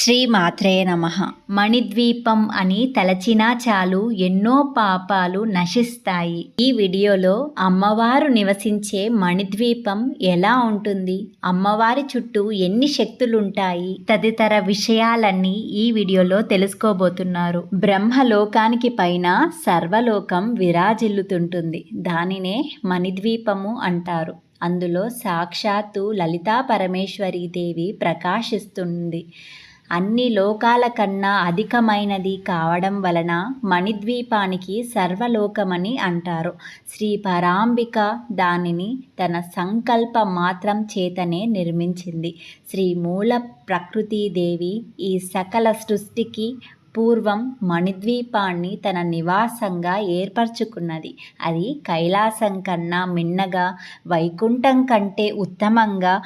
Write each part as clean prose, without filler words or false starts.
శ్రీ మాత్రే నమః. మణిద్వీపం అని తలచినా చాలు ఎన్నో పాపాలు నశిస్తాయి. ఈ వీడియోలో అమ్మవారు నివసించే మణిద్వీపం ఎలా ఉంటుంది, అమ్మవారి చుట్టూ ఎన్ని శక్తులుంటాయి తదితర విషయాలన్నీ ఈ వీడియోలో తెలుసుకోబోతున్నారు. బ్రహ్మలోకానికి పైన సర్వలోకం విరాజిల్లుతుంటుంది. దానినే మణిద్వీపము అంటారు. అందులో సాక్షాత్తు లలితా పరమేశ్వరీ దేవి ప్రకాశిస్తుంది. అన్ని లోకాల కన్నా అధికమైనది కావడం వలన మణిద్వీపానికి సర్వలోకమని అంటారు. శ్రీ పరాంబిక దానిని తన సంకల్ప మాత్రం చేతనే నిర్మించింది. శ్రీ మూల ప్రకృతిదేవి ఈ సకల సృష్టికి పూర్వం మణిద్వీపాన్ని తన నివాసంగా ఏర్పరచుకున్నది. అది కైలాసం కన్నా మిన్నగా, వైకుంఠం కంటే ఉత్తమంగా,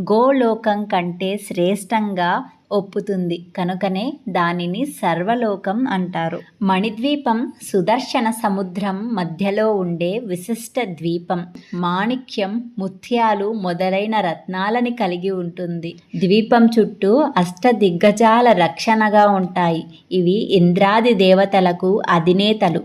గోలోకం కంటే శ్రేష్టంగా ఒప్పుతుంది. కనుకనే దానిని సర్వలోకం అంటారు. మణిద్వీపం సుదర్శన సముద్రం మధ్యలో ఉండే విశిష్ట ద్వీపం. మాణిక్యం, ముత్యాలు మొదలైన రత్నాలని కలిగి ఉంటుంది. ద్వీపం చుట్టూ అష్టదిగ్గజాల రక్షణగా ఉంటాయి. ఇవి ఇంద్రాది దేవతలకు అధినేతలు.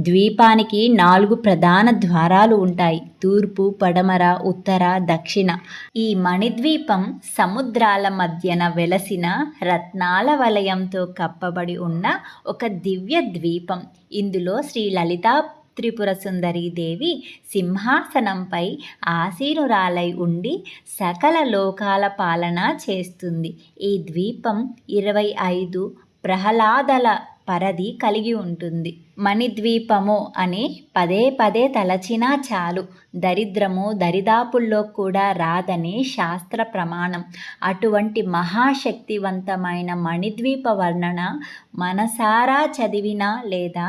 ద్వీపానికి 4 ప్రధాన ద్వారాలు ఉంటాయి: తూర్పు, పడమర, ఉత్తర, దక్షిణ. ఈ మణిద్వీపం సముద్రాల మధ్యన వెలసిన రత్నాల వలయంతో కప్పబడి ఉన్న ఒక దివ్య ద్వీపం. ఇందులో శ్రీ లలితా త్రిపుర సుందరీ దేవి సింహాసనంపై ఆసీనురాలై ఉండి సకల లోకాల పాలన చేస్తుంది. ఈ ద్వీపం 25 ప్రహ్లాదల పరిధి కలిగి ఉంటుంది. మణిద్వీపము అని పదే పదే తలచినా చాలు దరిద్రము దరిదాపుల్లో కూడా రాదని శాస్త్ర ప్రమాణం. అటువంటి మహాశక్తివంతమైన మణిద్వీప వర్ణన మనసారా చదివినా లేదా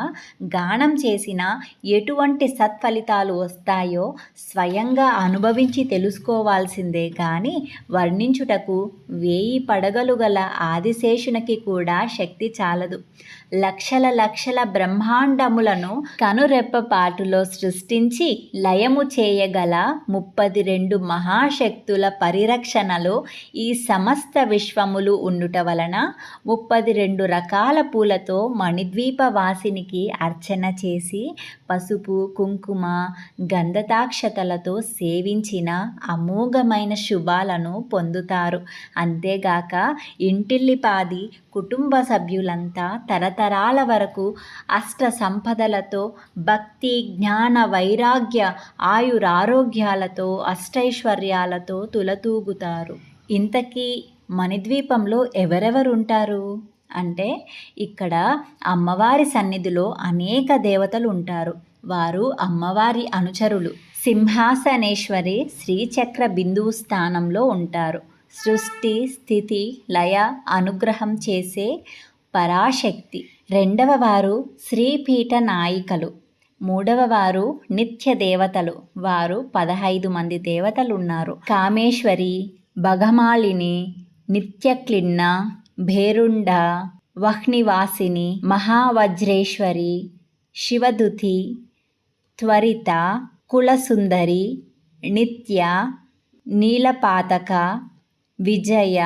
గానం చేసినా ఎటువంటి సత్ఫలితాలు వస్తాయో స్వయంగా అనుభవించి తెలుసుకోవాల్సిందే కానీ వర్ణించుటకు 1000 పడగలు గల ఆదిశేషునికి కూడా శక్తి చాలదు. లక్షల బ్రహ్మాండములను కనురెప్పపాటులో సృష్టించి లయము చేయగల 32 మహాశక్తుల పరిరక్షణలో ఈ సమస్త విశ్వములు ఉండుట వలన 32 రకాల పూలతో మణిద్వీప వాసినికి అర్చన చేసి పసుపు, కుంకుమ, గంధతాక్షతలతో సేవించిన అమోఘమైన శుభాలను పొందుతారు. అంతేగాక ఇంటిల్లిపాది కుటుంబ సభ్యులంతా తరతరాల వరకు అష్ట సంపదలతో, భక్తి, జ్ఞాన, వైరాగ్య, ఆయురారోగ్యాలతో, అష్టైశ్వర్యాలతో తులతూగుతారు. ఇంతకీ మణిద్వీపంలో ఎవరెవరుంటారు అంటే, ఇక్కడ అమ్మవారి సన్నిధిలో అనేక దేవతలు ఉంటారు. వారు అమ్మవారి అనుచరులు. సింహాసనేశ్వరి శ్రీచక్ర బిందువు స్థానంలో ఉంటారు. సృష్టి, స్థితి, లయ, అనుగ్రహం చేసే పరాశక్తి. 2వ వారు శ్రీపీఠ నాయికలు. 3వ వారు నిత్య దేవతలు. వారు 15 మంది దేవతలు ఉన్నారు. కామేశ్వరి, భగమాలిని, నిత్యక్లిన్న, భేరుండ, వహ్నివాసిని, మహావజ్రేశ్వరి, శివదుతి, త్వరిత, కులసుందరి, నిత్య, నీలపాతక, విజయ,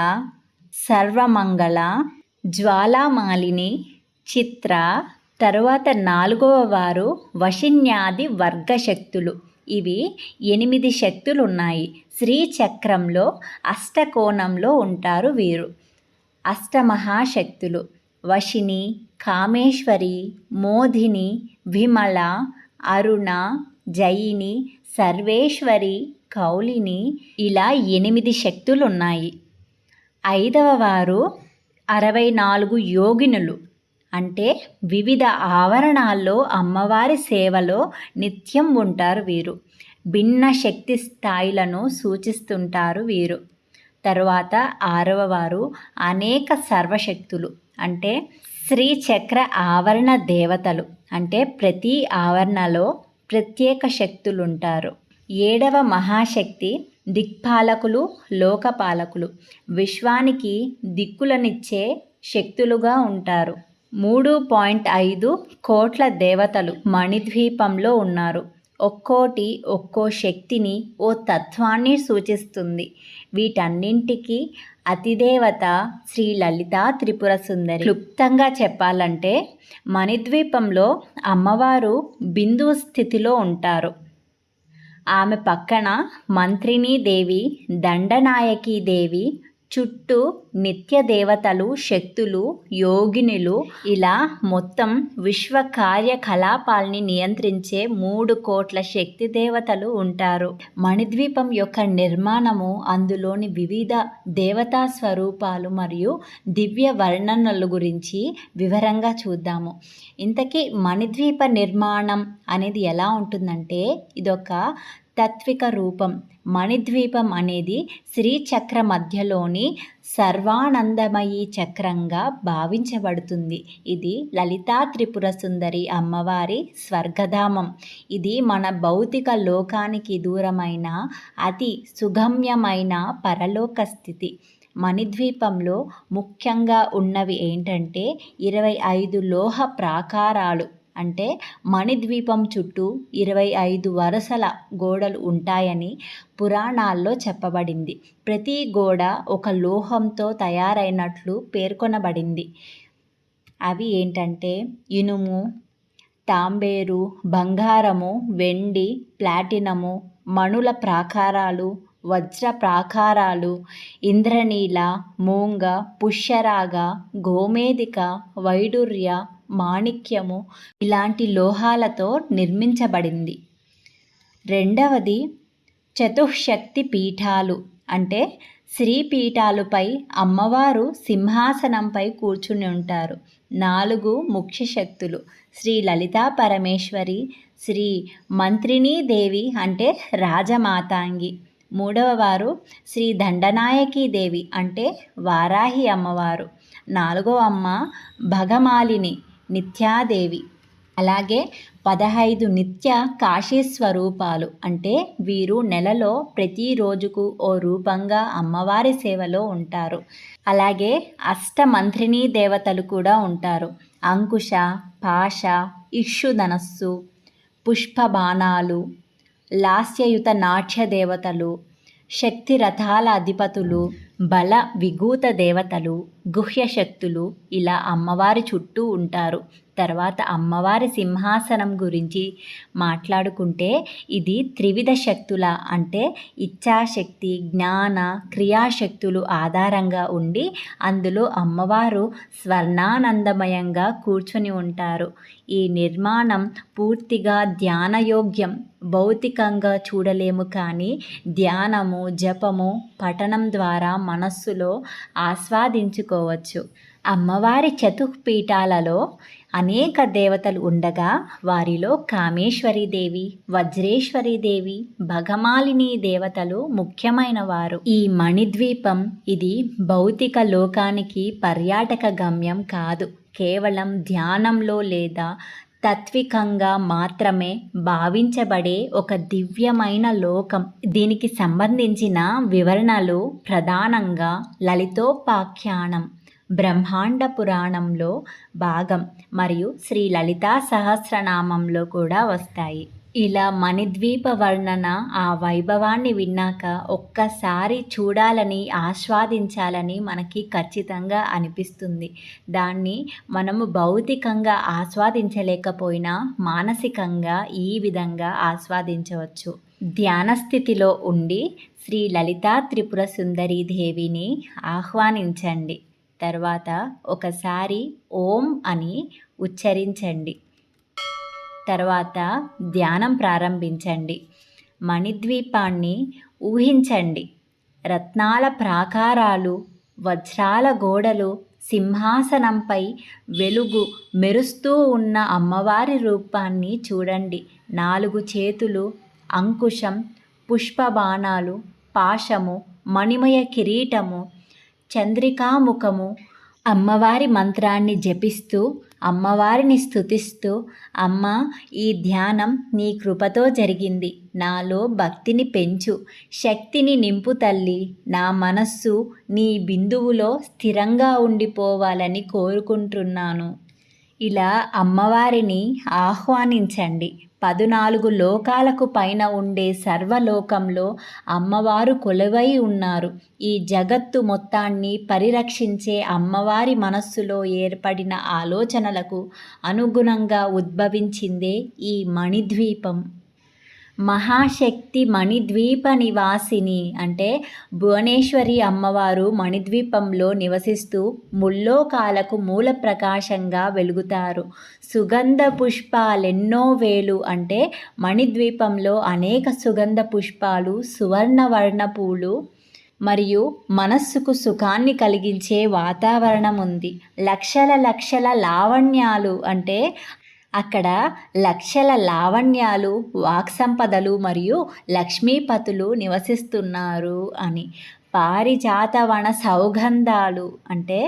సర్వమంగళ, జ్వాలామాలిని, చిత్ర. తరువాత 4వ వారు వశిన్యాది వర్గశక్తులు. ఇవి 8 శక్తులు ఉన్నాయి. శ్రీచక్రంలో అష్టకోణంలో ఉంటారు వీరు. అష్టమహాశక్తులు వశిని, కామేశ్వరి, మోధిని, విమల, అరుణ, జయిని, సర్వేశ్వరి, కౌలిని. ఇలా 8 శక్తులున్నాయి. 5వ వారు 64 యోగినులు. అంటే వివిధ ఆవరణాల్లో అమ్మవారి సేవలో నిత్యం ఉంటారు వీరు. భిన్న శక్తి స్థాయిలను సూచిస్తుంటారు వీరు. తరువాత 6వ వారు అనేక సర్వశక్తులు. అంటే శ్రీచక్ర ఆవరణ దేవతలు. అంటే ప్రతి ఆవరణలో ప్రత్యేక శక్తులుంటారు. 7వ మహాశక్తి దిక్పాలకులు, లోకపాలకులు. విశ్వానికి దిక్కులనిచ్చే శక్తులుగా ఉంటారు. 3.5 కోట్ల దేవతలు మణిద్వీపంలో ఉన్నారు. ఒక్కోటి ఒక్కో శక్తిని, ఓ తత్వాన్ని సూచిస్తుంది. వీటన్నింటికి అతిదేవత శ్రీ లలితా త్రిపుర సుందరి. క్లుప్తంగా చెప్పాలంటే మణిద్వీపంలో అమ్మవారు బిందు స్థితిలో ఉంటారు. ఆమె పక్కన మంత్రినీ దేవి, దండనాయకీ దేవి, చుట్టూ నిత్య దేవతలు, శక్తులు, యోగినులు, ఇలా మొత్తం విశ్వ కార్యకలాపాల్ని నియంత్రించే 3 కోట్ల శక్తి దేవతలు ఉంటారు. మణిద్వీపం యొక్క నిర్మాణము, అందులోని వివిధ దేవతా స్వరూపాలు మరియు దివ్య వర్ణనల గురించి వివరంగా చూద్దాము. ఇంతకీ మణిద్వీప నిర్మాణం అనేది ఎలా ఉంటుందంటే ఇదొక తాత్విక రూపం. మణిద్వీపం అనేది శ్రీచక్ర మధ్యలోని సర్వానందమయీ చక్రంగా భావించబడుతుంది. ఇది లలితా త్రిపుర సుందరి అమ్మవారి స్వర్గధామం. ఇది మన భౌతిక లోకానికి దూరమైన అతి సుగమ్యమైన పరలోక స్థితి. మణిద్వీపంలో ముఖ్యంగా ఉన్నవి ఏంటంటే 25 లోహ ప్రాకారాలు. అంటే మణిద్వీపం చుట్టూ 25 వరుసల గోడలు ఉంటాయని పురాణాల్లో చెప్పబడింది. ప్రతి గోడ ఒక లోహంతో తయారైనట్లు పేర్కొనబడింది. అవి ఏంటంటే ఇనుము, తాంబేరు, బంగారము, వెండి, ప్లాటినము, మణుల ప్రాకారాలు, వజ్ర ప్రాకారాలు, ఇంద్రనీల, మూంగ, పుష్యరాగ, గోమేధిక, వైడూర్య, మాణిక్యము ఇలాంటి లోహాలతో నిర్మించబడింది. రెండవది చతుశక్తి పీఠాలు. అంటే శ్రీపీఠాలపై అమ్మవారు సింహాసనంపై కూర్చుని ఉంటారు. 4 ముఖ్య శక్తులు శ్రీ లలితా పరమేశ్వరి, శ్రీ మంత్రినీ దేవి అంటే రాజమాతాంగి, 3వ వారు శ్రీ దండనాయకీ దేవి అంటే వారాహి అమ్మవారు, 4వ అమ్మ భగమాలిని నిత్యాదేవి. అలాగే 15 నిత్య కాశీ స్వరూపాలు. అంటే వీరు నెలలో ప్రతి రోజుకు ఓ రూపంగా అమ్మవారి సేవలో ఉంటారు. అలాగే అష్టమంత్రినీ దేవతలు కూడా ఉంటారు. అంకుశ, పాశ, ఇక్షుధనస్సు, పుష్పబాణాలు, లాస్యయుత నాట్య దేవతలు, శక్తి రథాల అధిపతులు, బల విభూత దేవతలు, గుహ్య శక్తులు ఇలా అమ్మవారి చుట్టూ ఉంటారు. తర్వాత అమ్మవారి సింహాసనం గురించి మాట్లాడుకుంటే ఇది త్రివిధ శక్తుల అంటే ఇచ్ఛాశక్తి, జ్ఞాన, క్రియాశక్తులు ఆధారంగా ఉండి అందులో అమ్మవారు స్వర్ణానందమయంగా కూర్చొని ఉంటారు. ఈ నిర్మాణం పూర్తిగా ధ్యానయోగ్యం. భౌతికంగా చూడలేము, కానీ ధ్యానము, జపము, పఠనం ద్వారా మనస్సులో ఆస్వాదించుకోవచ్చు. అమ్మవారి చతుఃపీఠాలలో అనేక దేవతలు ఉండగా వారిలో కామేశ్వరీదేవి, వజ్రేశ్వరీదేవి, భగమాలిని దేవతలు ముఖ్యమైన వారు. ఈ మణిద్వీపం ఇది భౌతిక లోకానికి పర్యాటక గమ్యం కాదు. కేవలం ధ్యానంలో లేదా తాత్వికంగా మాత్రమే భావించబడే ఒక దివ్యమైన లోకం. దీనికి సంబంధించిన వివరణలు ప్రధానంగా లలితోపాఖ్యానం, బ్రహ్మాండ పురాణంలో భాగం మరియు శ్రీ లలితా సహస్రనామంలో కూడా వస్తాయి. ఇలా మణిద్వీప వర్ణన ఆ వైభవాన్ని విన్నాక ఒక్కసారి చూడాలని, ఆస్వాదించాలని మనకి ఖచ్చితంగా అనిపిస్తుంది. దాన్ని మనము భౌతికంగా ఆస్వాదించలేకపోయినా మానసికంగా ఈ విధంగా ఆస్వాదించవచ్చు. ధ్యాన స్థితిలో ఉండి శ్రీ లలితా త్రిపుర సుందరీ దేవిని ఆహ్వానించండి. తర్వాత ఒకసారి ఓం అని ఉచ్చరించండి. తర్వాత ధ్యానం ప్రారంభించండి. మణిద్వీపాన్ని ఊహించండి. రత్నాల ప్రాకారాలు, వజ్రాల గోడలు, సింహాసనంపై వెలుగు మెరుస్తూ ఉన్న అమ్మవారి రూపాన్ని చూడండి. 4 చేతులు, అంకుశం, పుష్పబాణాలు, పాశము, మణిమయ కిరీటము, చంద్రికాముఖము. అమ్మవారి మంత్రాన్ని జపిస్తూ అమ్మవారిని స్తుతిస్తూ, అమ్మ, ఈ ధ్యానం నీ కృపతో జరిగింది. నాలో భక్తిని పెంచు, శక్తిని నింపు తల్లి. నా మనస్సు నీ బిందువులో స్థిరంగా ఉండిపోవాలని కోరుకుంటున్నాను. ఇలా అమ్మవారిని ఆహ్వానించండి. 14 లోకాలకు పైన ఉండే సర్వలోకంలో అమ్మవారు కొలువై ఉన్నారు. ఈ జగత్తు మొత్తాన్ని పరిరక్షించే అమ్మవారి మనస్సులో ఏర్పడిన ఆలోచనలకు అనుగుణంగా ఉద్భవించిందే ఈ మణిద్వీపం. మహాశక్తి మణిద్వీప నివాసిని అంటే భువనేశ్వరి అమ్మవారు మణిద్వీపంలో నివసిస్తూ ముల్లోకాలకు మూల ప్రకాశంగా వెలుగుతారు. సుగంధ పుష్పాలెన్నో వేలు అంటే మణిద్వీపంలో అనేక సుగంధ పుష్పాలు, సువర్ణవర్ణ పూలు మరియు మనస్సుకు సుఖాన్ని కలిగించే వాతావరణం ఉంది. లక్షల లావణ్యాలు అంటే అక్కడ లక్షల లావణ్యాలు, వాక్సంపదలు మరియు లక్ష్మీపతులు నివసిస్తున్నారు అని. పారిజాత వన సౌగంధాలు అంటే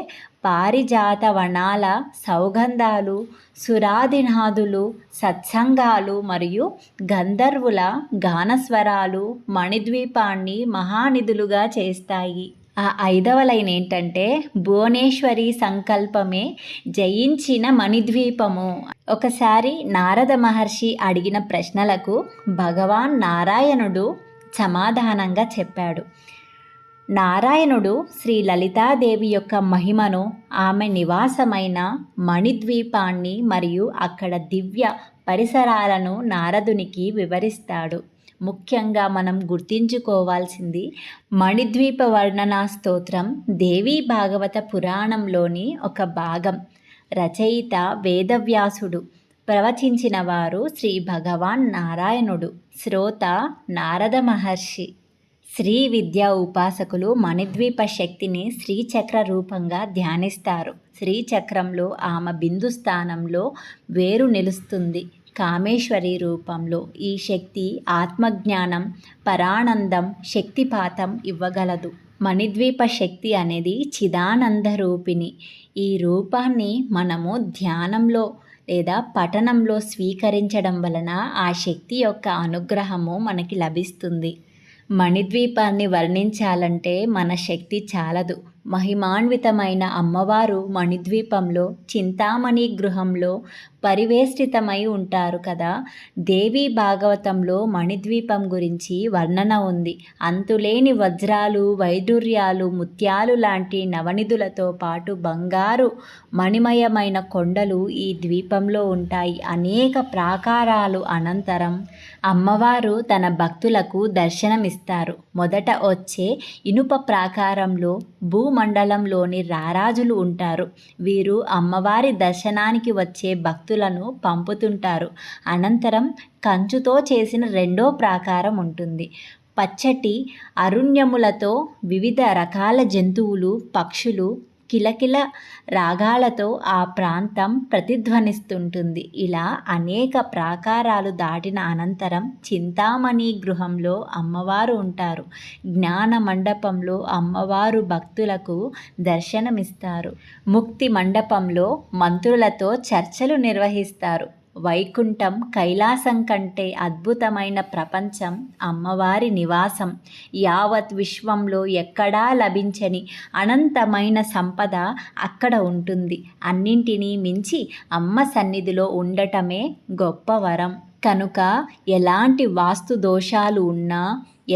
పారిజాత వనాల సౌగంధాలు, సురాదినాదులు, సత్సంగాలు మరియు గంధర్వుల గానస్వరాలు మణిద్వీపాన్ని మహానిధులుగా చేస్తాయి. ఆ 5వ లైన్ ఏంటంటే భువనేశ్వరి సంకల్పమే జయించిన మణిద్వీపము. ఒకసారి నారద మహర్షి అడిగిన ప్రశ్నలకు భగవాన్ నారాయణుడు సమాధానంగా చెప్పాడు. నారాయణుడు శ్రీ లలితాదేవి యొక్క మహిమను, ఆమె నివాసమైన మణిద్వీపాన్ని మరియు అక్కడ దివ్య పరిసరాలను నారదునికి వివరిస్తాడు. ముఖ్యంగా మనం గుర్తించుకోవాల్సింది మణిద్వీప వర్ణనా స్తోత్రం దేవీ భాగవత పురాణంలోని ఒక భాగం. రచయిత వేదవ్యాసుడు, ప్రవచించిన వారు శ్రీ భగవాన్ నారాయణుడు, శ్రోత నారద మహర్షి. శ్రీ విద్యా ఉపాసకులు మణిద్వీప శక్తిని శ్రీచక్ర రూపంగా ధ్యానిస్తారు. శ్రీచక్రంలో ఆమె బిందు స్థానంలో వేరు నిలుస్తుంది. కామేశ్వరి రూపంలో ఈ శక్తి ఆత్మజ్ఞానం, పరానందం, శక్తిపాతం ఇవ్వగలదు. మణిద్వీప శక్తి అనేది చిదానంద రూపిణి. ఈ రూపాన్ని మనము ధ్యానంలో లేదా పఠనంలో స్వీకరించడం వలన ఆ శక్తి యొక్క అనుగ్రహము మనకి లభిస్తుంది. మణిద్వీపాన్ని వర్ణించాలంటే మన శక్తి చాలదు. మహిమాన్వితమైన అమ్మవారు మణిద్వీపంలో చింతామణి గృహంలో పరివేష్టితమై ఉంటారు కదా. దేవీ భాగవతంలో మణిద్వీపం గురించి వర్ణన ఉంది. అంతులేని వజ్రాలు, వైడూర్యాలు, ముత్యాలు లాంటి నవనిధులతో పాటు బంగారు మణిమయమైన కొండలు ఈ ద్వీపంలో ఉంటాయి. అనేక ప్రాకారాలు అనంతరం అమ్మవారు తన భక్తులకు దర్శనమిస్తారు. మొదట వచ్చే ఇనుప ప్రాకారంలో భూమండలంలోని రారాజులు ఉంటారు. వీరు అమ్మవారి దర్శనానికి వచ్చే భక్తులను పంపుతుంటారు. అనంతరం కంచుతో చేసిన 2వ ప్రాకారం ఉంటుంది. పచ్చటి అరుణ్యములతో వివిధ రకాల జంతువులు, పక్షులు కిలకిల రాగాలతో ఆ ప్రాంతం ప్రతిధ్వనిస్తుంటుంది. ఇలా అనేక ప్రాకారాలు దాటిన అనంతరం చింతామణి గృహంలో అమ్మవారు ఉంటారు. జ్ఞాన మండపంలో అమ్మవారు భక్తులకు దర్శనమిస్తారు. ముక్తి మండపంలో మంత్రులతో చర్చలు నిర్వహిస్తారు. వైకుంఠం, కైలాసం కంటే అద్భుతమైన ప్రపంచం అమ్మవారి నివాసం. యావత్ విశ్వంలో ఎక్కడా లభించని అనంతమైన సంపద అక్కడ ఉంటుంది. అన్నింటినీ మించి అమ్మ సన్నిధిలో ఉండటమే గొప్ప వరం. కనుక ఎలాంటి వాస్తు దోషాలు ఉన్నా,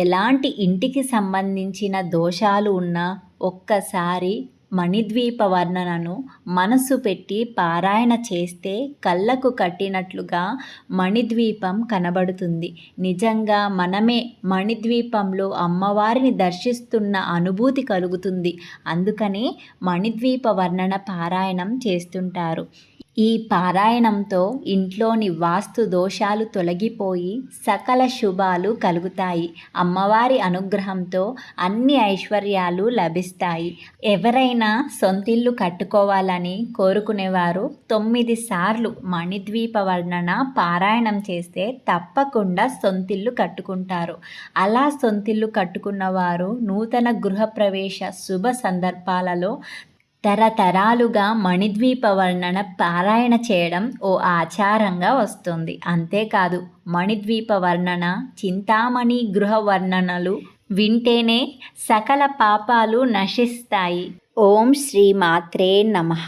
ఎలాంటి ఇంటికి సంబంధించిన దోషాలు ఉన్నా ఒక్కసారి మణిద్వీప వర్ణనను మనసు పెట్టి పారాయణ చేస్తే కళ్ళకు కట్టినట్లుగా మణిద్వీపం కనబడుతుంది. నిజంగా మనమే మణిద్వీపంలో అమ్మవారిని దర్శిస్తున్న అనుభూతి కలుగుతుంది. అందుకనే మణిద్వీప వర్ణన పారాయణం చేస్తుంటారు. ఈ పారాయణంతో ఇంట్లోని వాస్తు దోషాలు తొలగిపోయి సకల శుభాలు కలుగుతాయి. అమ్మవారి అనుగ్రహంతో అన్ని ఐశ్వర్యాలు లభిస్తాయి. ఎవరైనా సొంతిల్లు కట్టుకోవాలని కోరుకునేవారు 9 సార్లు మణిద్వీప వర్ణన పారాయణం చేస్తే తప్పకుండా సొంతిల్లు కట్టుకుంటారు. అలా సొంతిల్లు కట్టుకున్నవారు నూతన గృహప్రవేశ శుభ సందర్భాలలో తరతరాలుగా మణిద్వీప వర్ణన పారాయణ చేయడం ఓ ఆచారంగా వస్తుంది. అంతేకాదు మణిద్వీప వర్ణన, చింతామణి గృహ వర్ణనలు వింటేనే సకల పాపాలు నశిస్తాయి. ఓం శ్రీ మాత్రే నమః.